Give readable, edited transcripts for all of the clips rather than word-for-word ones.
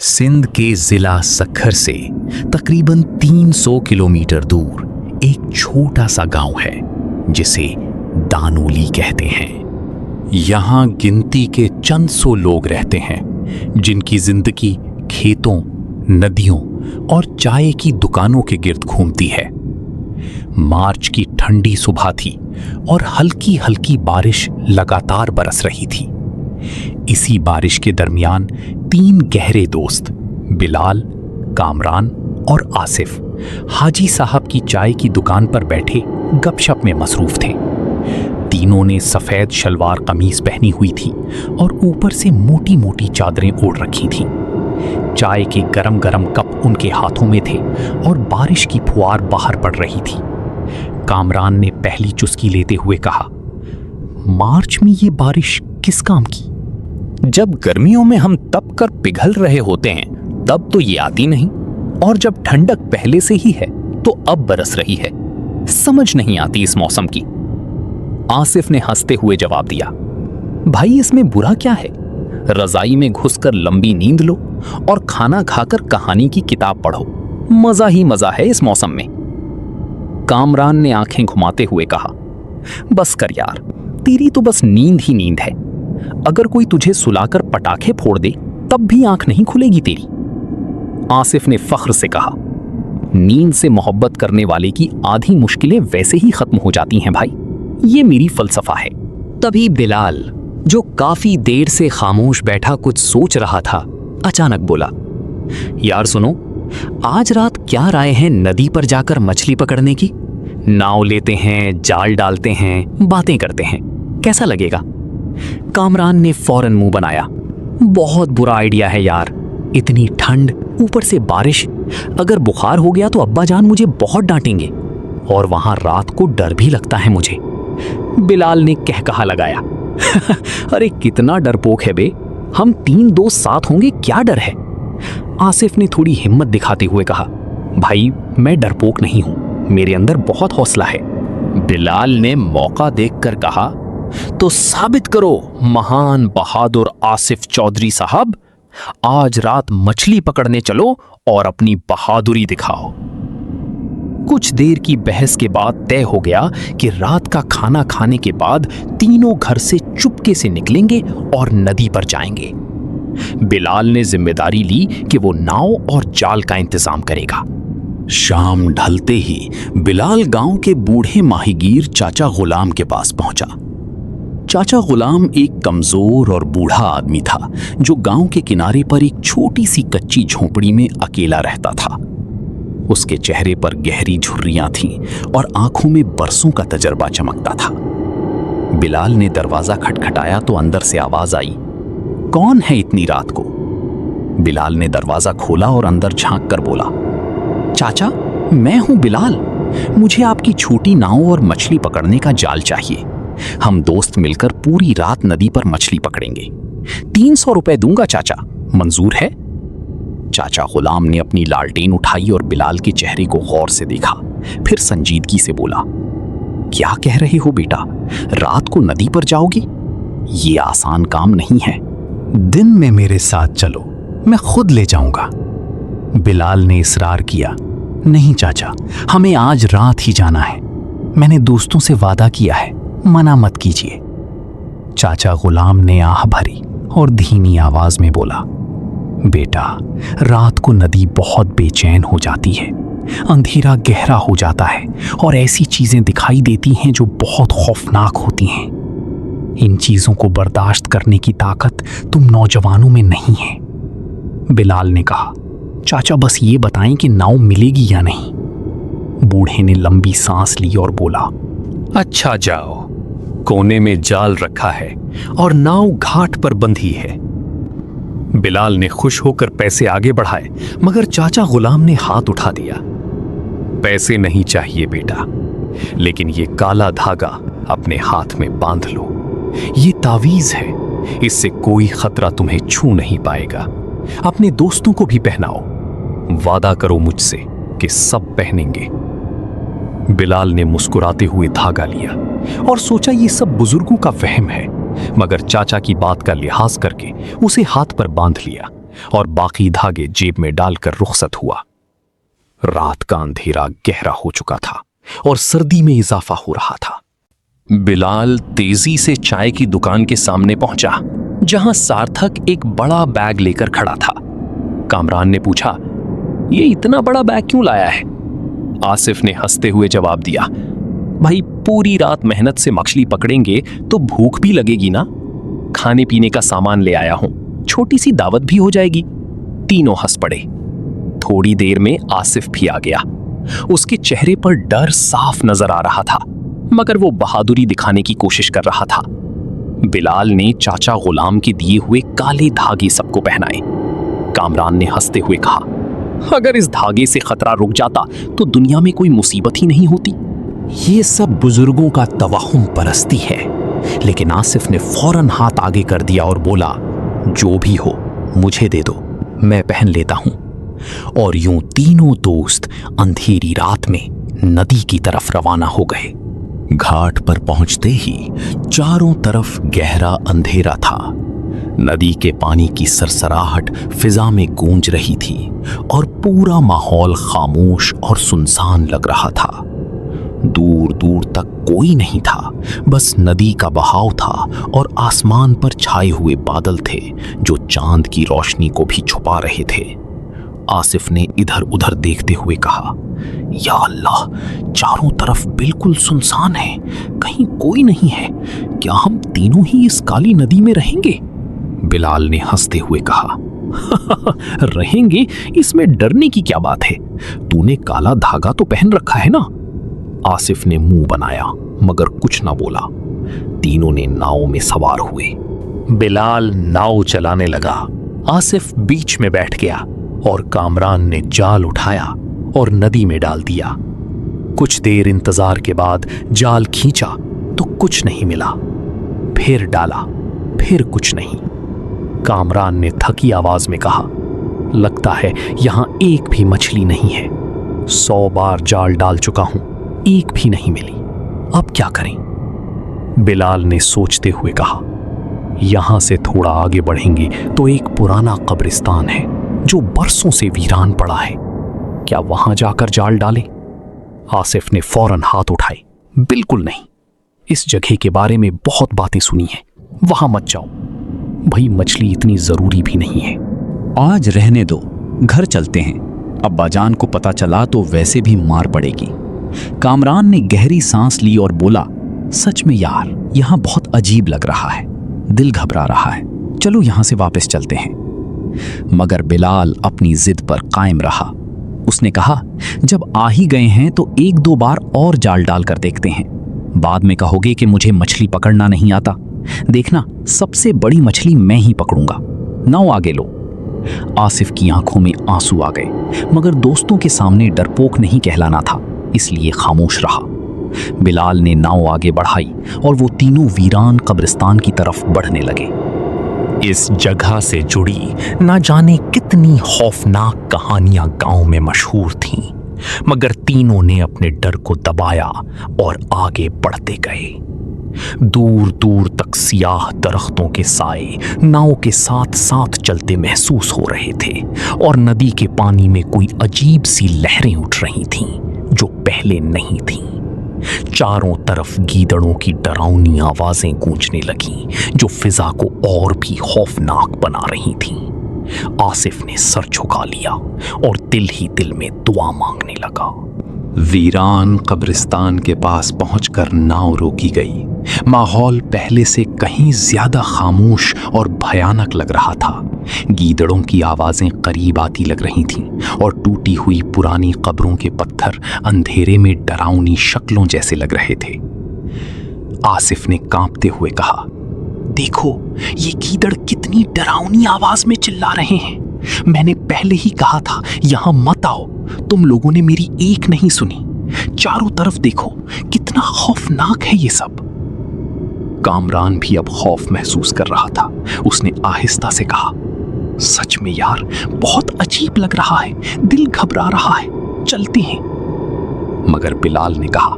सिंध के जिला सक्खर से तकरीबन 300 किलोमीटर दूर एक छोटा सा गांव है जिसे दानोली कहते हैं। यहां गिनती के चंद सौ लोग रहते हैं जिनकी जिंदगी खेतों, नदियों और चाय की दुकानों के गिर्द घूमती है। मार्च की ठंडी सुबह थी और हल्की हल्की बारिश लगातार बरस रही थी। इसी बारिश के दरमियान 3 गहरे दोस्त बिलाल, कामरान और आसिफ हाजी साहब की चाय की दुकान पर बैठे गपशप में मसरूफ थे। तीनों ने सफेद शलवार कमीज पहनी हुई थी और ऊपर से मोटी मोटी चादरें ओढ़ रखी थीं। चाय के गरम गरम कप उनके हाथों में थे और बारिश की फुहार बाहर पड़ रही थी। कामरान ने पहली चुस्की लेते हुए कहा, मार्च में ये बारिश किस काम की? जब गर्मियों में हम तप कर पिघल रहे होते हैं तब तो ये आती नहीं, और जब ठंडक पहले से ही है तो अब बरस रही है। समझ नहीं आती इस मौसम की। आसिफ ने हंसते हुए जवाब दिया, भाई इसमें बुरा क्या है? रजाई में घुसकर लंबी नींद लो और खाना खाकर कहानी की किताब पढ़ो। मजा ही मजा है इस मौसम में। कामरान ने आंखें घुमाते हुए कहा, बस कर यार, तेरी तो बस नींद ही नींद है। अगर कोई तुझे सुलाकर पटाखे फोड़ दे तब भी आंख नहीं खुलेगी तेरी। आसिफ ने फख्र से कहा, नींद से मोहब्बत करने वाले की आधी मुश्किलें वैसे ही खत्म हो जाती हैं भाई, ये मेरी फलसफा है। तभी बिलाल, जो काफी देर से खामोश बैठा कुछ सोच रहा था, अचानक बोला, यार सुनो, आज रात क्या राय है नदी पर जाकर मछली पकड़ने की? नाव लेते हैं, जाल डालते हैं, बातें करते हैं, कैसा लगेगा? कामरान ने फौरन मुंह बनाया, बहुत बुरा आइडिया है यार, इतनी ठंड, ऊपर से बारिश, अगर बुखार हो गया तो अब्बा जान मुझे बहुत डांटेंगे, और वहां रात को डर भी लगता है मुझे। बिलाल ने कहकहा लगाया, अरे कितना डरपोक है बे, हम 3 दोस्त साथ होंगे, क्या डर है? आसिफ ने थोड़ी हिम्मत दिखाते हुए कहा, भाई मैं डरपोक नहीं हूं, मेरे अंदर बहुत हौसला है। बिलाल ने मौका देखकर कहा, तो साबित करो महान बहादुर आसिफ चौधरी साहब, आज रात मछली पकड़ने चलो और अपनी बहादुरी दिखाओ। कुछ देर की बहस के बाद तय हो गया कि रात का खाना खाने के बाद तीनों घर से चुपके से निकलेंगे और नदी पर जाएंगे। बिलाल ने जिम्मेदारी ली कि वो नाव और जाल का इंतजाम करेगा। शाम ढलते ही बिलाल गांव के बूढ़े माहीगीर चाचा गुलाम के पास पहुंचा। चाचा गुलाम एक कमजोर और बूढ़ा आदमी था जो गांव के किनारे पर एक छोटी सी कच्ची झोंपड़ी में अकेला रहता था। उसके चेहरे पर गहरी झुर्रियां थीं और आंखों में बरसों का तजर्बा चमकता था। बिलाल ने दरवाजा खटखटाया तो अंदर से आवाज आई, कौन है इतनी रात को? बिलाल ने दरवाजा खोला और अंदर झांक कर बोला, चाचा मैं हूं बिलाल, मुझे आपकी छोटी नाव और मछली पकड़ने का जाल चाहिए। हम दोस्त मिलकर पूरी रात नदी पर मछली पकड़ेंगे। 300 रुपए दूंगा चाचा, मंजूर है? चाचा गुलाम ने अपनी लालटेन उठाई और बिलाल के चेहरे को गौर से देखा, फिर संजीदगी से बोला, क्या कह रहे हो बेटा, रात को नदी पर जाओगे? ये आसान काम नहीं है। दिन में मेरे साथ चलो, मैं खुद ले जाऊंगा। बिलाल ने इसरार किया, नहीं चाचा, हमें आज रात ही जाना है, मैंने दोस्तों से वादा किया है, मना मत कीजिए। चाचा गुलाम ने आह भरी और धीमी आवाज में बोला, बेटा रात को नदी बहुत बेचैन हो जाती है, अंधेरा गहरा हो जाता है और ऐसी चीजें दिखाई देती हैं जो बहुत खौफनाक होती हैं। इन चीजों को बर्दाश्त करने की ताकत तुम नौजवानों में नहीं है। बिलाल ने कहा, चाचा बस ये बताएं कि नाव मिलेगी या नहीं। बूढ़े ने लंबी सांस ली और बोला, अच्छा जाओ, कोने में जाल रखा है और नाव घाट पर बंधी है। बिलाल ने खुश होकर पैसे आगे बढ़ाए, मगर चाचा गुलाम ने हाथ उठा दिया। पैसे नहीं चाहिए बेटा, लेकिन ये काला धागा अपने हाथ में बांध लो, ये तावीज है, इससे कोई खतरा तुम्हें छू नहीं पाएगा। अपने दोस्तों को भी पहनाओ, वादा करो मुझसे कि सब पहनेंगे। बिलाल ने मुस्कुराते हुए धागा लिया और सोचा ये सब बुजुर्गों का वहम है, मगर चाचा की बात का लिहाज करके उसे हाथ पर बांध लिया और बाकी धागे जेब में डालकर रुखसत हुआ। रात का अंधेरा गहरा हो चुका था और सर्दी में इजाफा हो रहा था। बिलाल तेजी से चाय की दुकान के सामने पहुंचा, जहां सार्थक एक बड़ा बैग लेकर खड़ा था। कामरान ने पूछा, ये इतना बड़ा बैग क्यों लाया है? आसिफ ने हंसते हुए जवाब दिया, भाई पूरी रात मेहनत से मछली पकड़ेंगे तो भूख भी लगेगी ना। खाने पीने का सामान ले आया हूं, छोटी सी दावत भी हो जाएगी। तीनों हंस पड़े। थोड़ी देर में आसिफ भी आ गया। उसके चेहरे पर डर साफ नजर आ रहा था, मगर वो बहादुरी दिखाने की कोशिश कर रहा था। बिलाल ने चाचा गुलाम के दिए हुए काले धागे सबको पहनाए। कामरान ने हंसते हुए कहा, अगर इस धागे से खतरा रुक जाता तो दुनिया में कोई मुसीबत ही नहीं होती। ये सब बुजुर्गों का तवहुम परस्ती है। लेकिन आसिफ ने फौरन हाथ आगे कर दिया और बोला, जो भी हो मुझे दे दो, मैं पहन लेता हूं। और यूं तीनों दोस्त अंधेरी रात में नदी की तरफ रवाना हो गए। घाट पर पहुंचते ही चारों तरफ गहरा अंधेरा था। नदी के पानी की सरसराहट फिजा में गूंज रही थी और पूरा माहौल खामोश और सुनसान लग रहा था। दूर दूर तक कोई नहीं था, बस नदी का बहाव था और आसमान पर छाए हुए बादल थे जो चांद की रोशनी को भी छुपा रहे थे। आसिफ ने इधर उधर देखते हुए कहा, या अल्लाह, चारों तरफ बिल्कुल सुनसान है, कहीं कोई नहीं है। क्या हम तीनों ही इस काली नदी में रहेंगे? बिलाल ने हंसते हुए कहा, रहेंगे, इसमें डरने की क्या बात है? तूने काला धागा तो पहन रखा है ना। आसिफ ने मुंह बनाया मगर कुछ ना बोला। तीनों ने नाव में सवार हुए। बिलाल नाव चलाने लगा। आसिफ बीच में बैठ गया और कामरान ने जाल उठाया और नदी में डाल दिया। कुछ देर इंतजार के बाद जाल खींचा तो कुछ नहीं मिला। फिर डाला, फिर कुछ नहीं। कामरान ने थकी आवाज में कहा, लगता है यहां एक भी मछली नहीं है। 100 बार जाल डाल चुका हूं, एक भी नहीं मिली। अब क्या करें? बिलाल ने सोचते हुए कहा, यहां से थोड़ा आगे बढ़ेंगे तो एक पुराना कब्रिस्तान है जो बरसों से वीरान पड़ा है। क्या वहां जाकर जाल डालें? आसिफ ने फौरन हाथ उठाए, बिल्कुल नहीं। इस जगह के बारे में बहुत बातें सुनी हैं, वहां मत जाओ। भाई मछली इतनी जरूरी भी नहीं है। आज रहने दो, घर चलते हैं। अब्बाजान को पता चला तो वैसे भी मार पड़ेगी। कामरान ने गहरी सांस ली और बोला, सच में यार, यहां बहुत अजीब लग रहा है, दिल घबरा रहा है। चलो यहां से वापस चलते हैं। मगर बिलाल अपनी जिद पर कायम रहा। उसने कहा, जब आ ही गए हैं तो 1-2 बार और जाल डाल कर देखते हैं। बाद में कहोगे कि मुझे मछली पकड़ना नहीं आता। देखना, सबसे बड़ी मछली मैं ही पकड़ूंगा। नाव आगे लो। आसिफ की आंखों में आंसू आ गए, मगर दोस्तों के सामने डरपोक नहीं कहलाना था, इसलिए खामोश रहा। बिलाल ने नाव आगे बढ़ाई और वो तीनों वीरान कब्रिस्तान की तरफ बढ़ने लगे। इस जगह से जुड़ी ना जाने कितनी खौफनाक कहानियां गांव में मशहूर थीं, मगर तीनों ने अपने डर को दबाया और आगे बढ़ते गए। दूर दूर तक सियाह दरख्तों के साए नाव के साथ साथ चलते महसूस हो रहे थे और नदी के पानी में कोई अजीब सी लहरें उठ रही थीं जो पहले नहीं थीं। चारों तरफ गीदड़ों की डरावनी आवाजें गूंजने लगीं जो फिजा को और भी खौफनाक बना रही थीं। आसिफ ने सर झुका लिया और दिल ही दिल में दुआ मांगने लगा। वीरान कब्रिस्तान के पास पहुंचकर नाव रोकी गई। माहौल पहले से कहीं ज्यादा खामोश और भयानक लग रहा था। गीदड़ों की आवाजें करीब आती लग रही थीं और टूटी हुई पुरानी कब्रों के पत्थर अंधेरे में डरावनी शक्लों जैसे लग रहे थे। आसिफ ने कांपते हुए कहा, देखो, ये गीदड़ कितनी डरावनी आवाज में चिल्ला रहे हैं। मैंने पहले ही कहा था यहां मत आओ, तुम लोगों ने मेरी एक नहीं सुनी। चारों तरफ देखो, कितना खौफनाक है ये सब। कामरान भी अब खौफ महसूस कर रहा था। उसने आहिस्ता से कहा, सच में यार, बहुत अजीब लग रहा है, दिल घबरा रहा है, चलते हैं। मगर बिलाल ने कहा,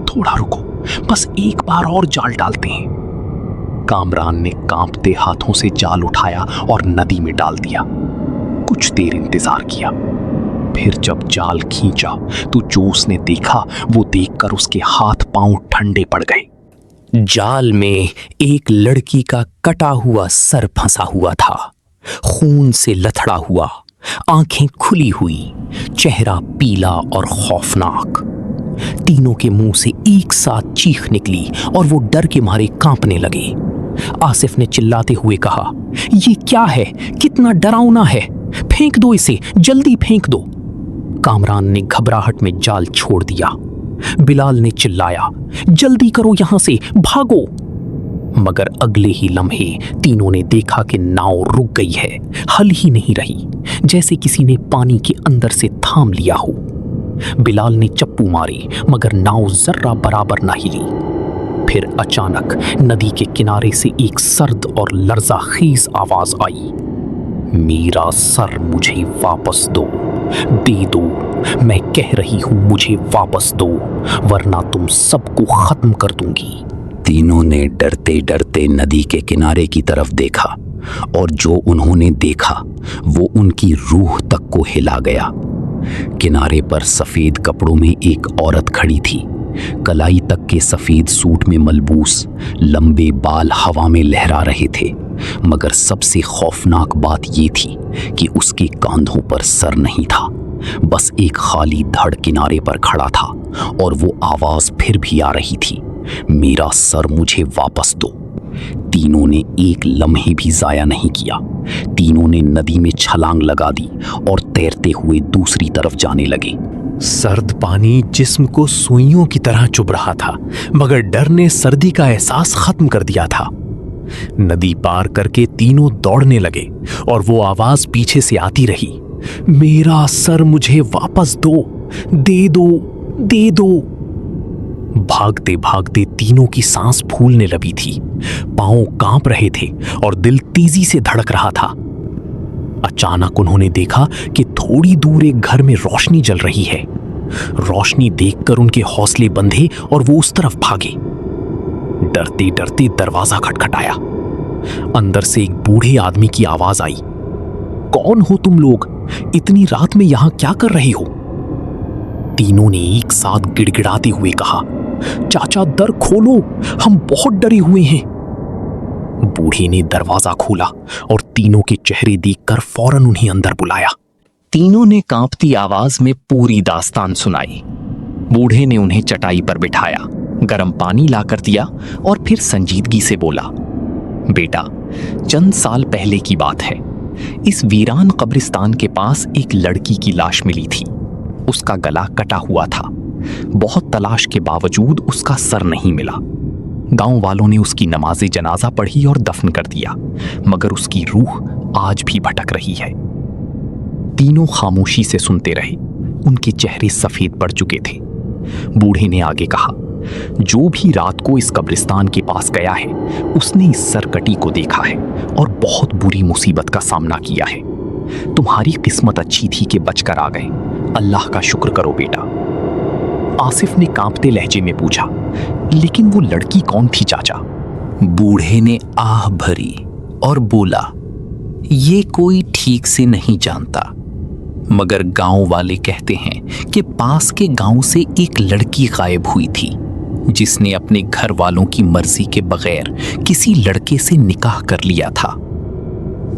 थोड़ा रुको, बस एक बार और जाल डालते हैं। कामरान ने कांपते हाथों से जाल उठाया और नदी में डाल दिया। कुछ देर इंतजार किया, फिर जब जाल खींचा तो जो उसने देखा वो देखकर उसके हाथ पांव ठंडे पड़ गए। जाल में एक लड़की का कटा हुआ सर फंसा हुआ था, खून से लथड़ा हुआ, आंखें खुली हुई, चेहरा पीला और खौफनाक। तीनों के मुंह से एक साथ चीख निकली और वो डर के मारे कांपने लगे। आसिफ ने चिल्लाते हुए कहा, ये क्या है? कितना डरावना है! फेंक दो इसे, जल्दी फेंक दो। कामरान ने घबराहट में जाल छोड़ दिया। बिलाल ने चिल्लाया, जल्दी करो, यहां से भागो। मगर अगले ही लम्हे तीनों ने देखा कि नाव रुक गई है, हल ही नहीं रही, जैसे किसी ने पानी के अंदर से थाम लिया हो। बिलाल ने चप्पू मारे मगर नाव जर्रा बराबर ना हिली। फिर अचानक नदी के किनारे से एक सर्द और लर्ज़ाखेज़ आवाज आई, मेरा सर मुझे वापस दो, दे दो, मैं कह रही हूं मुझे वापस दो, वरना तुम सबको खत्म कर दूंगी। तीनों ने डरते डरते नदी के किनारे की तरफ देखा और जो उन्होंने देखा वो उनकी रूह तक को हिला गया। किनारे पर सफेद कपड़ों में एक औरत खड़ी थी, कलाई तक के सफेद सूट में मलबूस, लंबे बाल हवा में लहरा रहे थे। मगर सबसे खौफनाक बात ये थी कि उसके कंधों पर सर नहीं था, बस एक खाली धड़ किनारे पर खड़ा था और वो आवाज फिर भी आ रही थी, मेरा सर मुझे वापस दो। तीनों ने एक लम्हे भी जाया नहीं किया। तीनों ने नदी में छलांग लगा दी और तैरते हुए दूसरी तरफ जाने लगे। सर्द पानी जिस्म को सुइयों की तरह चुभ रहा था, मगर डर ने सर्दी का एहसास खत्म कर दिया था। नदी पार करके तीनों दौड़ने लगे और वो आवाज पीछे से आती रही, मेरा सर मुझे वापस दो, दे दो, दे दो। भागते भागते तीनों की सांस फूलने लगी थी, पांव कांप रहे थे और दिल तेजी से धड़क रहा था। अचानक उन्होंने देखा कि थोड़ी दूर एक घर में रोशनी जल रही है। रोशनी देखकर उनके हौसले बंधे और वो उस तरफ भागे। डरते डरते दरवाजा खटखटाया। अंदर से एक बूढ़े आदमी की आवाज आई, कौन हो तुम लोग? इतनी रात में यहां क्या कर रहे हो? तीनों ने एक साथ गिड़गिड़ाते हुए कहा, चाचा दर खोलो, हम बहुत डरे हुए हैं। बूढ़े ने दरवाजा खोला और तीनों के चेहरे देखकर फौरन उन्हें अंदर बुलाया। तीनों ने कांपती आवाज में पूरी दास्तान सुनाई। बूढ़े ने उन्हें चटाई पर बिठाया, गर्म पानी लाकर दिया और फिर संजीदगी से बोला, बेटा, चंद साल पहले की बात है। इस वीरान कब्रिस्तान के पास एक लड़की की लाश मिली थी। उसका गला कटा हुआ था। बहुत तलाश के बावजूद उसका सर नहीं मिला। गांव वालों ने उसकी नमाज़े जनाजा पढ़ी और दफन कर दिया, मगर उसकी रूह आज भी भटक रही है। तीनों खामोशी से सुनते रहे। उनके चेहरे सफेद पड़ चुके थे। बूढ़े ने आगे कहा, जो भी रात को इस कब्रिस्तान के पास गया है उसने इस सरकटी को देखा है और बहुत बुरी मुसीबत का सामना किया है। तुम्हारी किस्मत अच्छी थी कि बचकर आ गए। अल्लाह का शुक्र करो बेटा। आसिफ ने कांपते लहजे में पूछा, लेकिन वो लड़की कौन थी चाचा? बूढ़े ने आह भरी और बोला, ये कोई ठीक से नहीं जानता, मगर गांव वाले कहते हैं कि पास के गांव से एक लड़की गायब हुई थी जिसने अपने घर वालों की मर्जी के बगैर किसी लड़के से निकाह कर लिया था।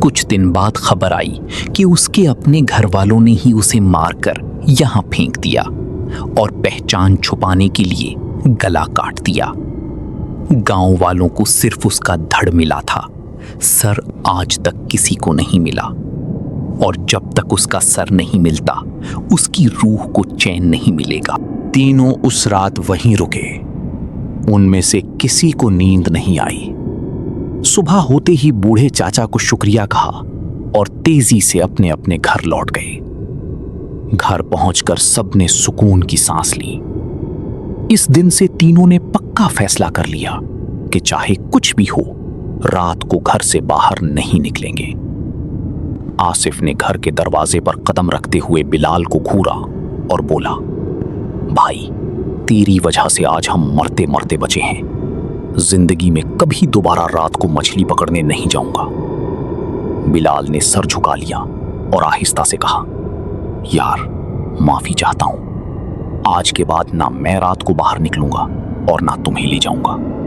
कुछ दिन बाद खबर आई कि उसके अपने घर वालों ने ही उसे मारकर यहां फेंक दिया और पहचान छुपाने के लिए गला काट दिया। गांव वालों को सिर्फ उसका धड़ मिला था, सर आज तक किसी को नहीं मिला। और जब तक उसका सर नहीं मिलता उसकी रूह को चैन नहीं मिलेगा। तीनों उस रात वहीं रुके। उनमें से किसी को नींद नहीं आई। सुबह होते ही बूढ़े चाचा को शुक्रिया कहा और तेजी से अपने अपने घर लौट गए। घर पहुंचकर सबने सुकून की सांस ली। इस दिन से तीनों ने पक्का फैसला कर लिया कि चाहे कुछ भी हो, रात को घर से बाहर नहीं निकलेंगे। आसिफ ने घर के दरवाजे पर कदम रखते हुए बिलाल को घूरा और बोला, भाई, तेरी वजह से आज हम मरते मरते बचे हैं। जिंदगी में कभी दोबारा रात को मछली पकड़ने नहीं जाऊंगा। बिलाल ने सर झुका लिया और आहिस्ता से कहा, यार माफी चाहता हूं, आज के बाद ना मैं रात को बाहर निकलूंगा और ना तुम्हें ले जाऊंगा।